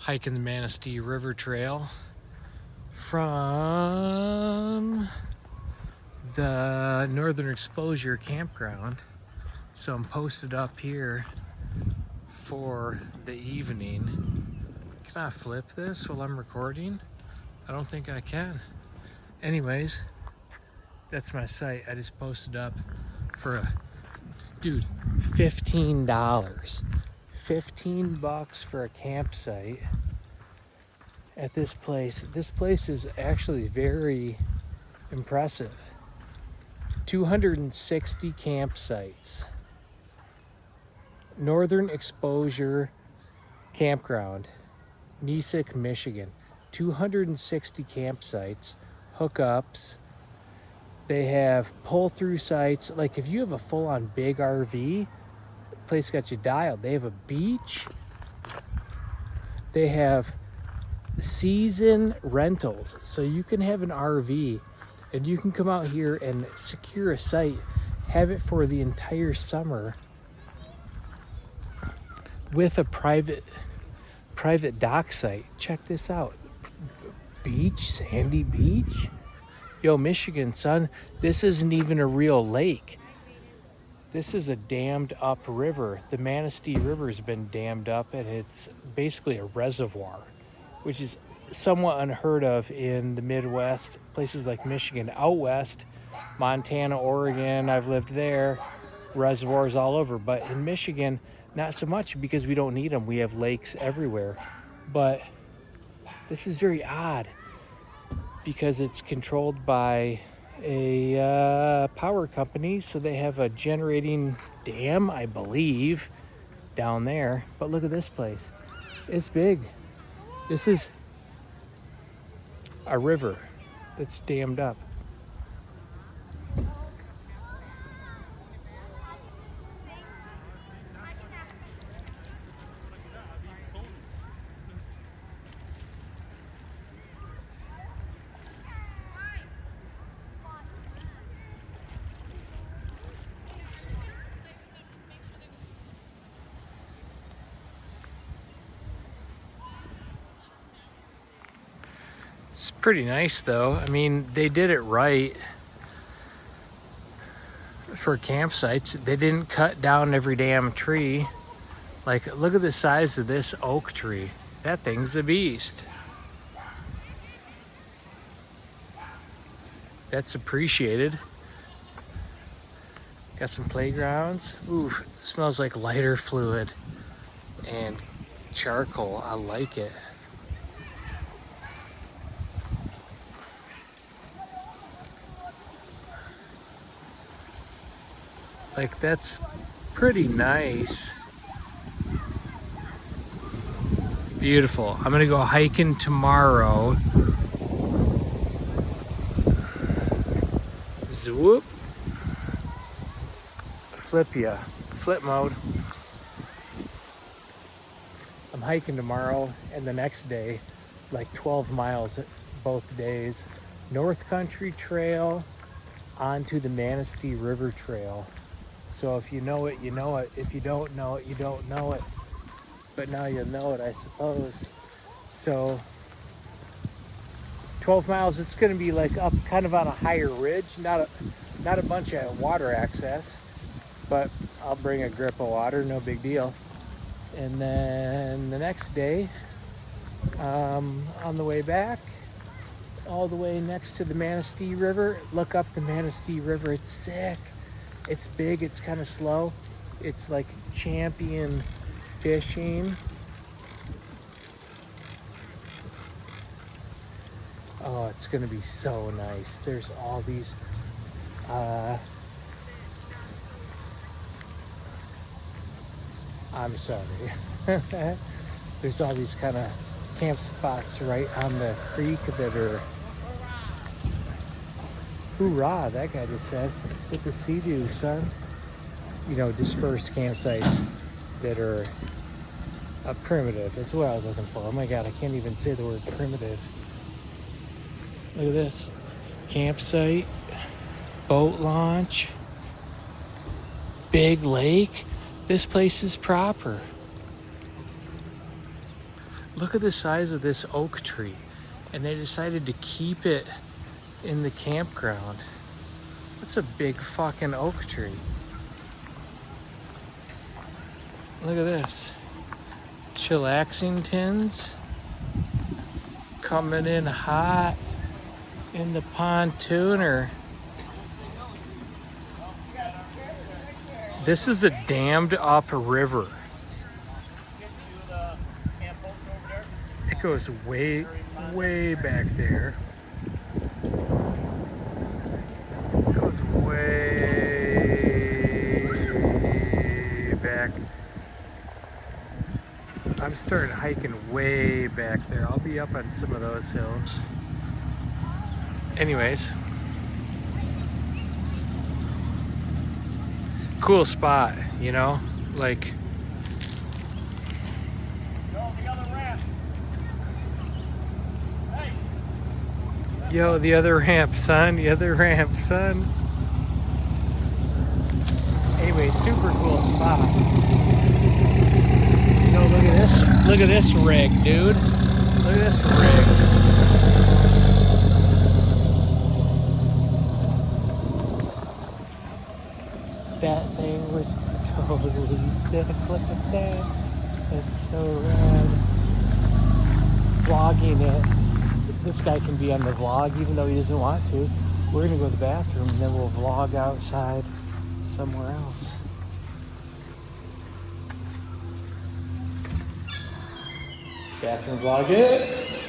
hiking the Manistee River Trail from the Northern Exposure campground. So I'm posted up here for the evening. Can I flip this while I'm recording? I don't think I can. Anyways, that's my site. I just posted up for a dude, $15. $15 for a campsite at this place. This place is actually very impressive. 260 campsites. Northern Exposure Campground, Nisik, Michigan. 260 campsites, hookups. They have pull-through sites. Like if you have a full-on big RV, the place got you dialed. They have a beach. They have season rentals. So you can have an RV and you can come out here and secure a site, have it for the entire summer with a private dock site. Check this out. Beach, sandy beach. Yo, Michigan, son, this isn't even a real lake. This is a dammed up river. The Manistee River has been dammed up and it's basically a reservoir, which is somewhat unheard of in the Midwest, places like Michigan. Out west, Montana, Oregon, I've lived there, reservoirs all over. But in Michigan, not so much because we don't need them. We have lakes everywhere. But this is very odd because it's controlled by a power company. So they have a generating dam, I believe, down there. But look at this place. It's big. This is a river that's dammed up. It's pretty nice though. I mean, they did it right for campsites. They didn't cut down every damn tree. Like, look at the size of this oak tree. That thing's a beast. That's appreciated. Got some playgrounds. Oof, smells like lighter fluid and charcoal. I like it. Like, that's pretty nice. Beautiful. I'm gonna go hiking tomorrow. Zoop. Flip mode. I'm hiking tomorrow and the next day, like 12 miles both days. North Country Trail onto the Manistee River Trail. So if you know it, you know it. If you don't know it, you don't know it. But now you'll know it, I suppose. So 12 miles, it's gonna be like up kind of on a higher ridge, not a bunch of water access, but I'll bring a grip of water, no big deal. And then the next day, on the way back, all the way next to the Manistee River, look up the Manistee River. It's sick. It's big, it's kind of slow. It's like champion fishing. Oh, it's gonna be so nice. There's all these I'm sorry. There's all these kind of camp spots right on the creek that are, hoorah, that guy just said, with the sea-doo, son. You know, dispersed campsites that are primitive. That's what I was looking for. Oh my God, I can't even say the word primitive. Look at this. Campsite, boat launch, big lake. This place is proper. Look at the size of this oak tree. And they decided to keep it in the campground. That's a big fucking oak tree. Look at this. Chillaxing tins. Coming in hot in the pontooner. This is a dammed up river. It goes way, way back there. It goes way back. I'm starting hiking way back there. I'll be up on some of those hills. Anyways. Cool spot, you know? Like... Yo, the other ramp, son. The other ramp, son. Anyway, super cool spot. Yo, look at this. Look at this rig, dude. Look at this rig. That thing was totally sick. Look at that. That's so rad. Vlogging it. This guy can be on the vlog even though he doesn't want to. We're gonna go to the bathroom and then we'll vlog outside somewhere else. Bathroom vlog it.